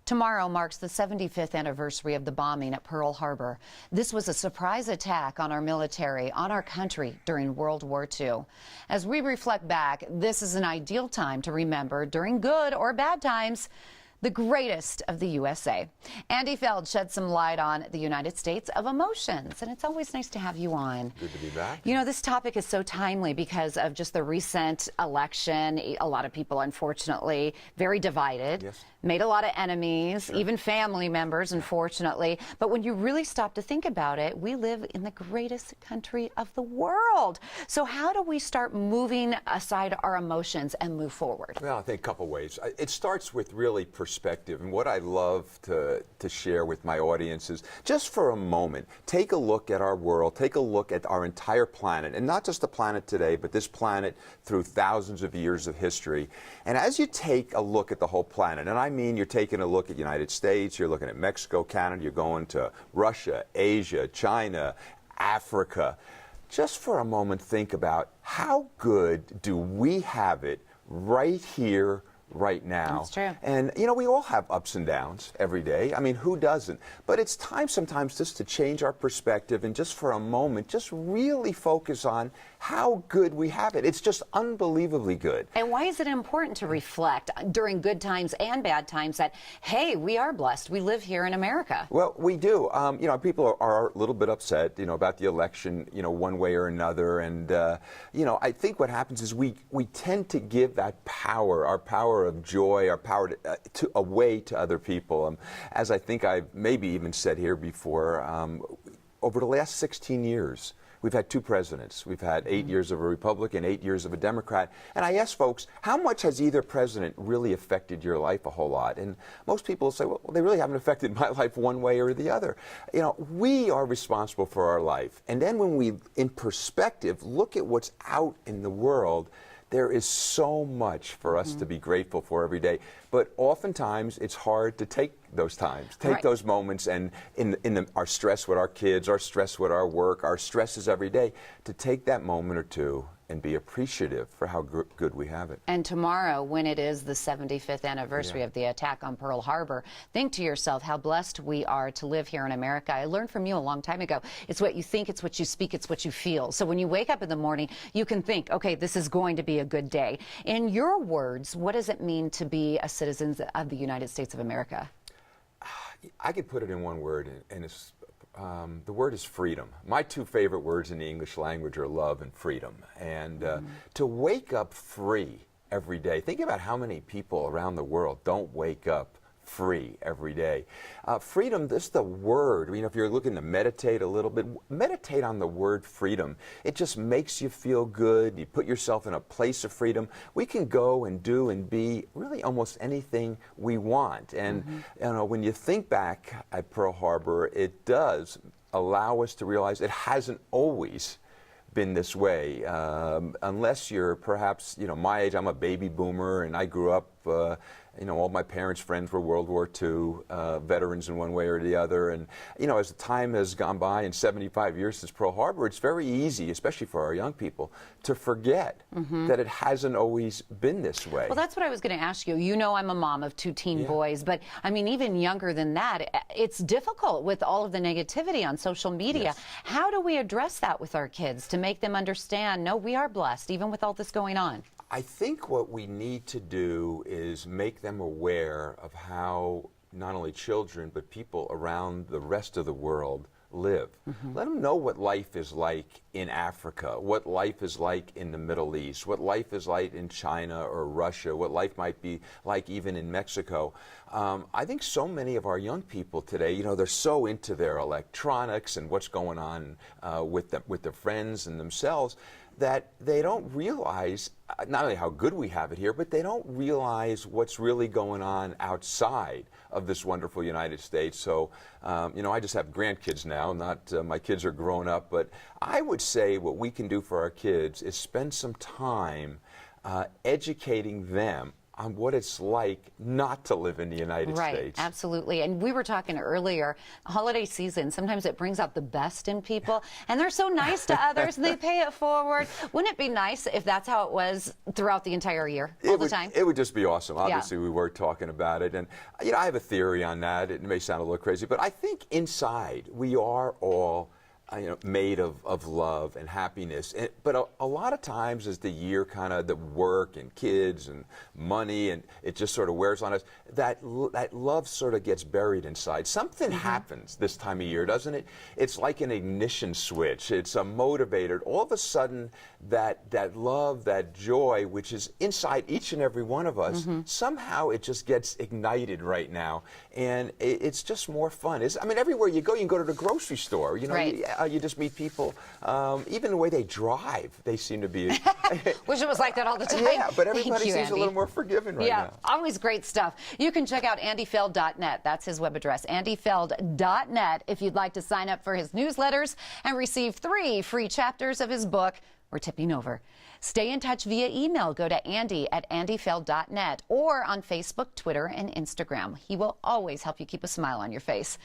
Tomorrow marks the 75th anniversary of the bombing at Pearl Harbor. This was a surprise attack on our military, on our country during World War II. As we reflect back, this is an ideal time to remember, during good or bad times, the greatest of the USA. Andy Feld shed some light on the United States of emotions, and it's always nice to have you on. Good to be back. You know, this topic is so timely because of just the recent election. A lot of people, unfortunately, very divided. Yes. Made a lot of enemies, Sure. even family members, unfortunately. But when you really stop to think about it, we live in the greatest country of the world. So how do we start moving aside our emotions and move forward? Well, I think a couple ways. It starts with really perspective. And what I love to share with my audience is just for a moment, take a look at our world, take a look at our entire planet, and not just the planet today, but this planet through thousands of years of history. And as you take a look at the whole planet, and I mean you're taking a look at the United States, you're looking at Mexico, Canada, you're going to Russia, Asia, China, Africa. Just for a moment, think about how good do we have it right here, right now. That's true. And, you know, we all have ups and downs every day. I mean, who doesn't? But it's time sometimes just to change our perspective and just for a moment, just really focus on how good we have it. It's just unbelievably good. And why is it important to reflect during good times and bad times that, hey, we are blessed. We live here in America. Well, we do. You know, people are a little bit upset, you know, about the election, you know, one way or another. And, you know, I think what happens is we tend to give that power, our power of joy, our power away to other people. As I think I've maybe even said here before, over the last 16 years, we've had two presidents. We've had 8 years of a Republican, 8 years of a Democrat. And I ask folks, how much has either president really affected your life? A whole lot. And most people say, well, they really haven't affected my life one way or the other. You know, we are responsible for our life. And then when we, in perspective, look at what's out in the world, there is so much for us to be grateful for every day. But oftentimes, it's hard to take those times, take those moments, and our stress with our kids, our stress with our work, our stresses every day, to take that moment or two and be appreciative for how good we have it. And tomorrow, when it is the 75th anniversary of the attack on Pearl Harbor, think to yourself how blessed we are to live here in America. I learned from you a long time ago, it's what you think, it's what you speak, it's what you feel. So when you wake up in the morning, you can think, okay, this is going to be a good day. In your words, what does it mean to be a citizen of the United States of America? I could put it in one word, and it's the word is freedom. My two favorite words in the English language are love and freedom. And to wake up free every day, think about how many people around the world don't wake up free every day. Freedom, this is the word. You know, if you're looking to meditate a little bit, meditate on the word freedom. It just makes you feel good. You put yourself in a place of freedom. We can go and do and be really almost anything we want. And you know, when you think back at Pearl Harbor, it does allow us to realize it hasn't always been this way, unless you're perhaps, you know, my age. I'm a baby boomer, and I grew up, you know, all my parents' friends were World War II veterans in one way or the other. And, you know, as the time has gone by, in 75 years since Pearl Harbor, it's very easy, especially for our young people, to forget that it hasn't always been this way. Well, that's what I was going to ask you. You know, I'm a mom of two teen boys, but I mean, even younger than that, it's difficult with all of the negativity on social media. Yes. How do we address that with our kids to make them understand, no, we are blessed, even with all this going on? I think what we need to do is make them aware of how not only children, but people around the rest of the world live. Let them know what life is like in Africa, what life is like in the Middle East, what life is like in China or Russia, what life might be like even in Mexico. I think so many of our young people today, you know, they're so into their electronics and what's going on with their friends and themselves, that they don't realize not only how good we have it here, but they don't realize what's really going on outside of this wonderful United States. So, you know, I just have grandkids now, not my kids are grown up, but I would say what we can do for our kids is spend some time educating them on what it's like not to live in the United Right, States. absolutely. And we were talking earlier, holiday season, sometimes it brings out the best in people, and they're so nice to others, and they pay it forward. Wouldn't it be nice if that's how it was throughout the entire year, all the time? It would just be awesome. Obviously, we were talking about it, and I have a theory on that. It may sound a little crazy, but I think inside we are all made of love and happiness. But a lot of times as the year kind of, the work and kids and money, and it just sort of wears on us, that love sort of gets buried inside. Something happens this time of year, doesn't it? It's like an ignition switch. It's a motivator. All of a sudden, that love, that joy, which is inside each and every one of us, somehow it just gets ignited right now. And it's just more fun. I mean, everywhere you go to the grocery store, Right. You just meet people, even the way they drive, they seem to be. Wish it was like that all the time. Yeah, but everybody Thank you, seems a Andy. little more forgiving right Yeah, now. always great stuff. You can check out andyfeld.net. That's his web address, andyfeld.net, if you'd like to sign up for his newsletters and receive 3 free chapters of his book, We're Tipping Over. Stay in touch via email. Go to andy@andyfeld.net or on Facebook, Twitter, and Instagram. He will always help you keep a smile on your face.